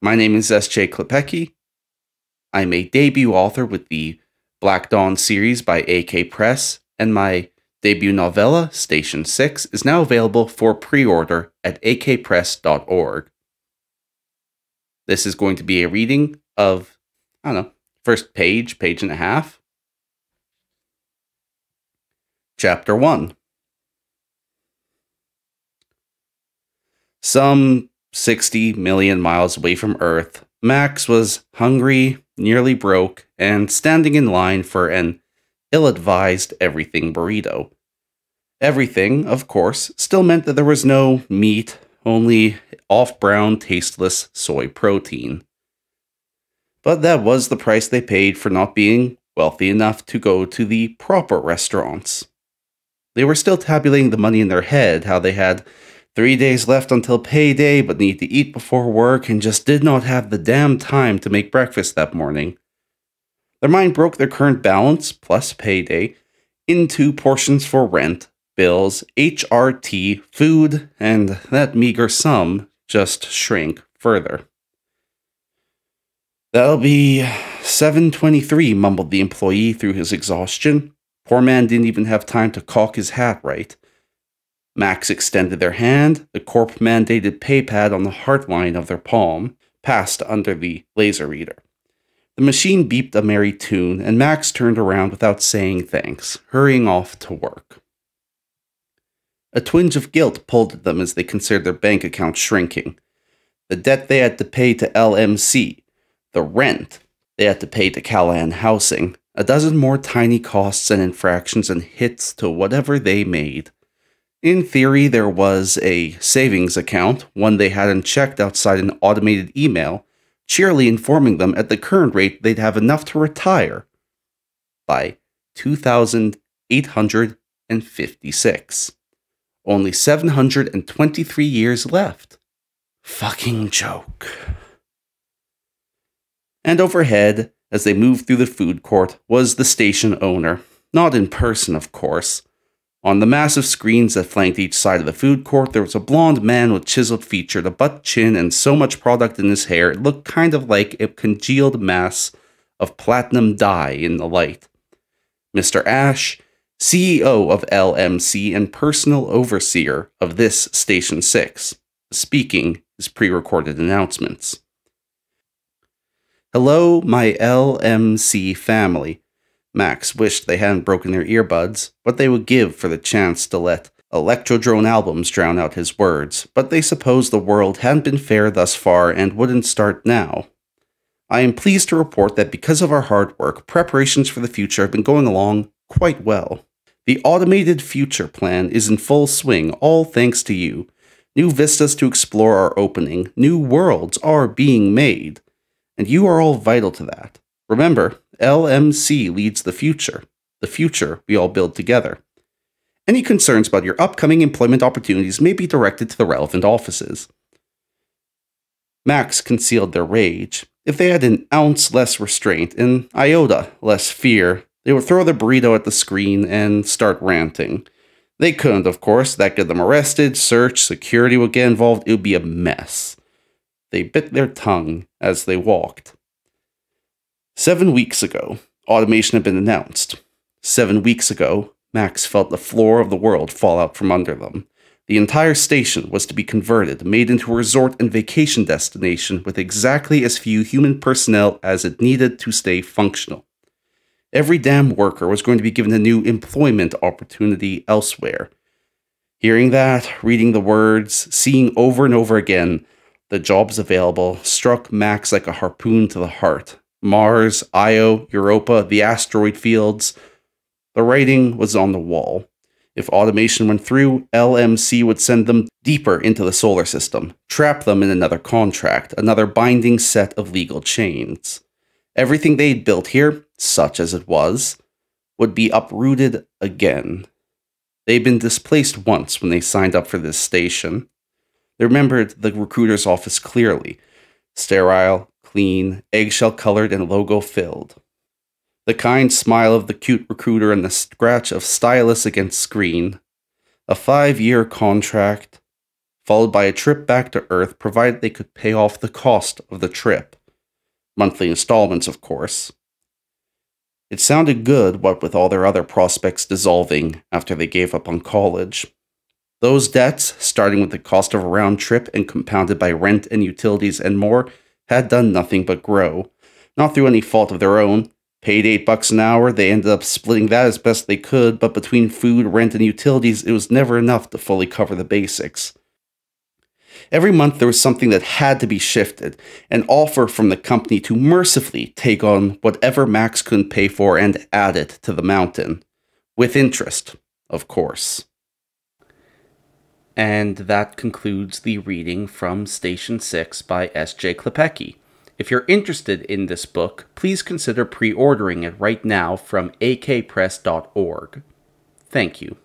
My name is S.J. Klepecki. I'm a debut author with the Black Dawn series by AK Press, and my debut novella, Station 6, is now available for pre-order at akpress.org. This is going to be a reading of, first page and a half. Chapter 1. Some 60 million miles away from Earth, Max was hungry, nearly broke, and standing in line for an ill-advised everything burrito. Everything, of course, still meant that there was no meat, only off-brown, tasteless soy protein. But that was the price they paid for not being wealthy enough to go to the proper restaurants. They were still tabulating the money in their head, how they had 3 days left until payday, but need to eat before work and just did not have the damn time to make breakfast that morning. Their mind broke their current balance, plus payday, into portions for rent, bills, HRT, food, and that meager sum just shrank further. "That'll be $7.23, mumbled the employee through his exhaustion. Poor man didn't even have time to caulk his hat right. Max extended their hand, the corp-mandated pay pad on the heart line of their palm, passed under the laser reader. The machine beeped a merry tune, and Max turned around without saying thanks, hurrying off to work. A twinge of guilt pulled at them as they considered their bank account shrinking. The debt they had to pay to LMC, the rent they had to pay to Callahan Housing, a dozen more tiny costs and infractions and hits to whatever they made. In theory, there was a savings account, one they hadn't checked outside an automated email, cheerily informing them at the current rate they'd have enough to retire by 2,856. Only 723 years left. Fucking joke. And overhead, as they moved through the food court, was the station owner. Not in person, of course. On the massive screens that flanked each side of the food court, there was a blonde man with chiseled features, a butt chin, and so much product in his hair it looked kind of like a congealed mass of platinum dye in the light. Mr. Ash, CEO of LMC and personal overseer of this Station 6, speaking his pre-recorded announcements. "Hello, my LMC family." Max wished they hadn't broken their earbuds, what they would give for the chance to let Electrodrone albums drown out his words, but they supposed the world hadn't been fair thus far and wouldn't start now. "I am pleased to report that because of our hard work, preparations for the future have been going along quite well. The automated future plan is in full swing, all thanks to you. New vistas to explore are opening, new worlds are being made, and you are all vital to that. Remember, LMC leads the future we all build together. Any concerns about your upcoming employment opportunities may be directed to the relevant offices." Max concealed their rage. If they had an ounce less restraint, an iota less fear, they would throw the burrito at the screen and start ranting. They couldn't, of course. That got them arrested, searched, security would get involved. It would be a mess. They bit their tongue as they walked. 7 weeks ago, automation had been announced. 7 weeks ago, Max felt the floor of the world fall out from under them. The entire station was to be converted, made into a resort and vacation destination with exactly as few human personnel as it needed to stay functional. Every damn worker was going to be given a new employment opportunity elsewhere. Hearing that, reading the words, seeing over and over again the jobs available, struck Max like a harpoon to the heart. Mars, Io, Europa, the asteroid fields. The writing was on the wall. If automation went through, LMC would send them deeper into the solar system, trap them in another contract, another binding set of legal chains. Everything they'd built here, such as it was, would be uprooted again. They'd been displaced once when they signed up for this station. They remembered the recruiter's office clearly. Sterile, clean, eggshell-colored, and logo-filled. The kind smile of the cute recruiter and the scratch of stylus against screen. A 5-year contract. followed by a trip back to Earth provided they could pay off the cost of the trip. Monthly installments, of course. It sounded good, what with all their other prospects dissolving after they gave up on college. Those debts, starting with the cost of a round trip and compounded by rent and utilities and more, had done nothing but grow. Not through any fault of their own. Paid $8 an hour, they ended up splitting that as best they could, but between food, rent, and utilities, it was never enough to fully cover the basics. Every month there was something that had to be shifted, an offer from the company to mercifully take on whatever Max couldn't pay for and add it to the mountain. With interest, of course. And that concludes the reading from Station 6 by S.J. Klepecki. If you're interested in this book, please consider pre-ordering it right now from akpress.org. Thank you.